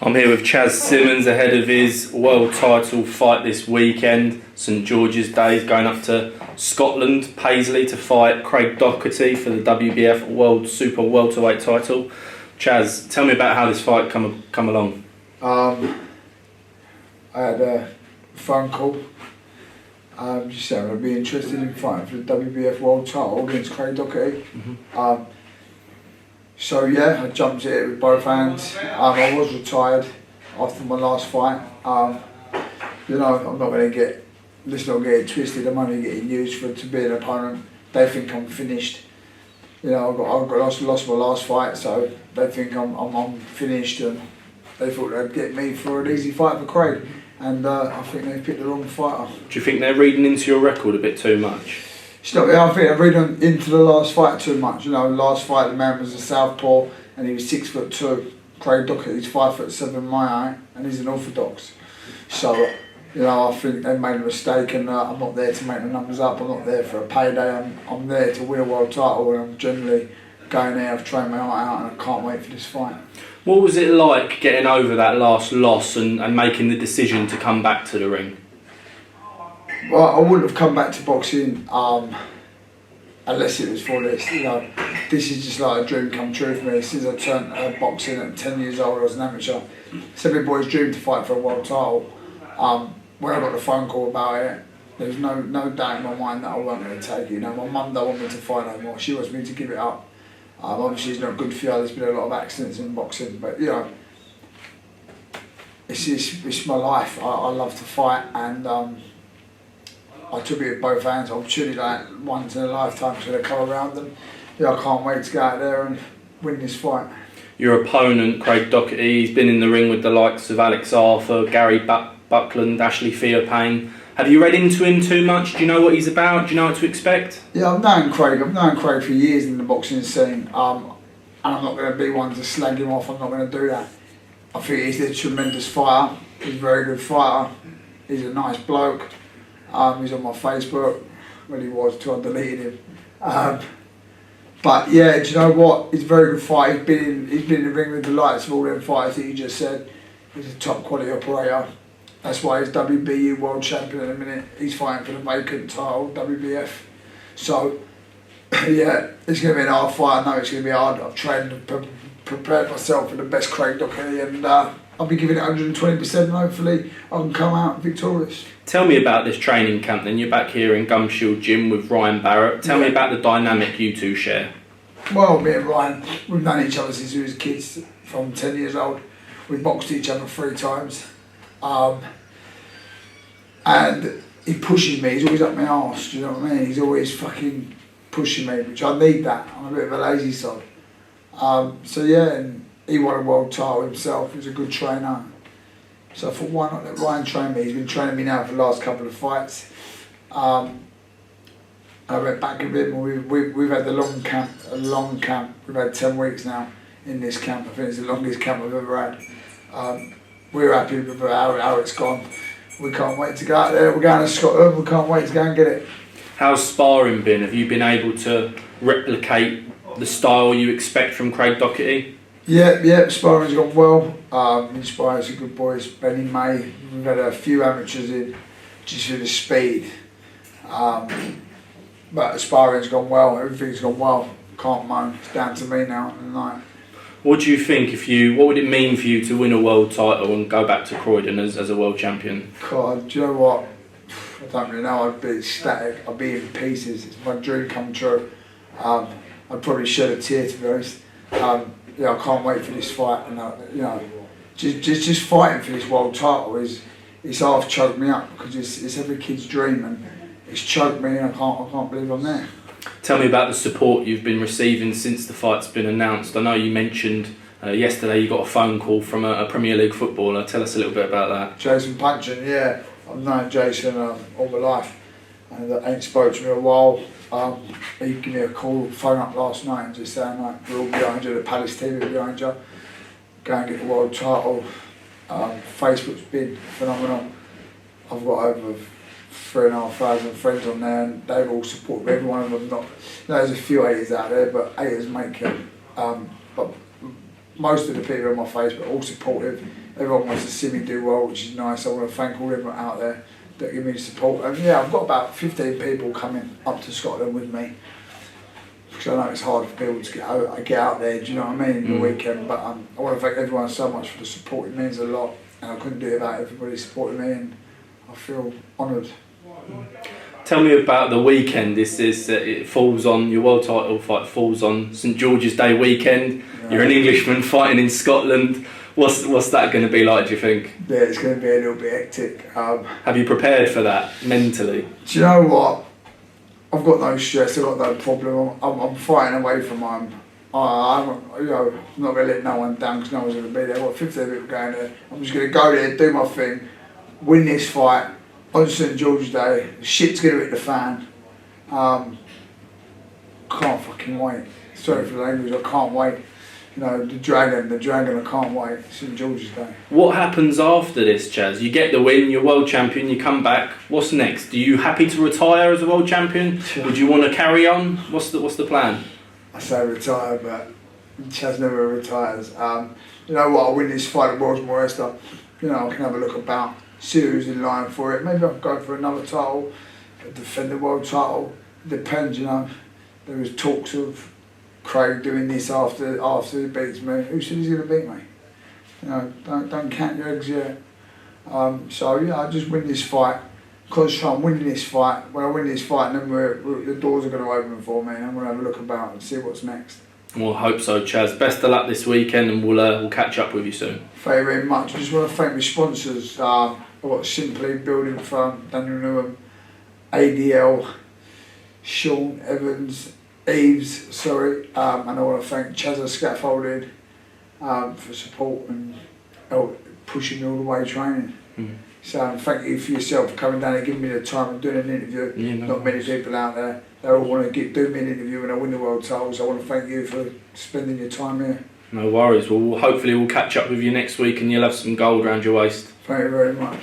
I'm here with Symonds ahead of his world title fight this weekend. St George's Day, going up to Scotland, Paisley, to fight Craig Docherty for the WBF World Super Welterweight title. Chaz, tell me about how this fight come along. I had a phone call. Just saying I'd be interested in fighting for the WBF World title against Craig Docherty. So yeah, I jumped at it with both hands. I was retired after my last fight. You know, I'm not going to get, let's not get it twisted. I'm only getting used to be an opponent. They think I'm finished. You know, I lost my last fight, so they think I'm finished, and they thought they'd get me for an easy fight for Craig. And I think they picked the wrong fighter. Do you think they're reading into your record a bit too much? I think they're reading into the last fight too much. You know, last fight the man was a southpaw and he was 6'2". Craig Docherty's 5'7" my height, and he's an orthodox. So, you know, I think they made a mistake, and I'm not there to make the numbers up. I'm not there for a payday. I'm there to win a world title, and I'm generally going there. I've trained my heart out, and I can't wait for this fight. What was it like getting over that last loss and making the decision to come back to the ring? Well, I wouldn't have come back to boxing unless it was for this. You know, this is just like a dream come true for me. Since I turned boxing at 10 years old, I was an amateur. It's every boy's dream to fight for a world title. When I got the phone call about it, there was no doubt in my mind that I wasn't going to take it. You know, my mum don't want me to fight no more. She wants me to give it up. Obviously, it's not good for you. There's been a lot of accidents in boxing, but you know, it's my life. I love to fight, and I took it with both hands. Opportunity like once in a lifetime to come around, and yeah, I can't wait to go out there and win this fight. Your opponent, Craig Docherty, he's been in the ring with the likes of Alex Arthur, Gary Buckland, Ashley Theophane. Have you read into him too much? Do you know what he's about? Do you know what to expect? Yeah, I've known Craig. I've known Craig for years in the boxing scene, and I'm not going to be one to slag him off. I'm not going to do that. I think he's a tremendous fighter. He's a very good fighter. He's a nice bloke. He's on my Facebook. Well, he was till I deleted him. But yeah, do you know what? He's a very good fighter. He's been in the ring with the likes of all them fighters that you just said. He's a top quality operator. That's why he's WBU world champion in a minute. He's fighting for the vacant title, WBF. So yeah, it's going to be an hard fight. I know it's going to be hard. I've trained and prepared myself for the best Craig Docherty, and I'll be giving it 120%, and hopefully I can come out victorious. Tell me about this training camp then. You're back here in Gumshield Gym with Ryan Barrett. Tell me about the dynamic you two share. Well, me and Ryan, we've known each other since we was kids, from 10 years old. We boxed each other 3 times. And he pushes me, he's always up my arse, do you know what I mean? He's always fucking pushing me, which I need that. I'm a bit of a lazy sod. So yeah, and he won a world title himself. He's a good trainer. So I thought, why not let Ryan train me? He's been training me now for the last couple of fights. I went back with him, and we've had a long camp. We've had 10 weeks now in this camp. I think it's the longest camp I've ever had. We're happy with how it's gone. We can't wait to go out there. We're going to Scotland. We can't wait to go and get it. How's sparring been? Have you been able to replicate the style you expect from Craig Docherty? Yeah, sparring's gone well. Inspired some good boys. Benny May. We've had a few amateurs in just for the speed. But the sparring's gone well. Everything's gone well. Can't moan. It's down to me now at night. What do you think what would it mean for you to win a world title and go back to Croydon as a world champion? God, do you know what? I don't really know. I'd be ecstatic. I'd be in pieces. It's my dream come true. I'd probably shed a tear, to be honest. Yeah, I can't wait for this fight. And you know, just fighting for this world title it's half choked me up, because it's every kid's dream, and it's choked me, and I can't believe I'm there. Tell me about the support you've been receiving since the fight's been announced. I know you mentioned yesterday you got a phone call from a Premier League footballer. Tell us a little bit about that. Jason Punchin, yeah. I've known Jason all my life, and I ain't spoke to me in a while. He gave me a call, phone up last night, and just saying, like, we're all behind you, the Palace team are behind you. Go and get the world title. Facebook's been phenomenal. I've got over 3,500 friends on there, and they've all supported me. Every one of them, there's a few haters out there, but haters make it. But most of the people on my Facebook are all supportive. everyone wants to see me do well, which is nice. I want to thank all everyone out there that give me the support. And yeah, I've got about 15 people coming up to Scotland with me, because I know it's hard for people to get out there, do you know what I mean, in the weekend. But I want to thank everyone so much for the support. It means a lot, and I couldn't do it without everybody supporting me, and I feel honoured. Tell me about the weekend. It falls on, your world title fight falls on St George's Day weekend. Yeah. You're an Englishman fighting in Scotland. What's that going to be like, do you think? Yeah, it's going to be a little bit hectic. Have you prepared for that mentally? Do you know what? I've got no stress, I've got no problem. I'm fighting away from home. I'm not going to let no one down, because no one's going to be there. I've got 15 people going there. I'm just going to go there, do my thing, win this fight on St George's Day. Shit's going to hit the fan. Can't fucking wait. Sorry for the language, I can't wait. You know, the dragon, I can't wait. St George's Day. What happens after this, Chaz? You get the win, you're world champion, you come back. What's next? Are you happy to retire as a world champion? Would you want to carry on? What's the plan? I say retire, but Chaz never retires. You know what? I'll win this fight at World's More Esther. You know, I can have a look about, see who's in line for it. Maybe I'll go for another title, defend the world title. Depends, you know. There was talks of Krys doing this after he beats me. Who said he's going to beat me? You know, don't count your eggs yet. So yeah, I just win this fight. Concentrate on winning this fight. When I win this fight, then the doors are going to open for me, and I'm going to have a look about and see what's next. Well, I hope so, Chaz. Best of luck this weekend, and we'll catch up with you soon. Thank you very much. I just want to thank my sponsors. I've got Simply Building Firm, Daniel Newham, ADL, Sean Evans, Eves, and I want to thank Chaz Scaffolding for support and pushing me all the way training. So thank you for yourself for coming down and giving me the time and doing an interview. Yeah, Not many people out there. They all want to do me an interview when I win the world title, so I want to thank you for spending your time here. No worries. Well, hopefully we'll catch up with you next week and you'll have some gold around your waist. Thank you very much.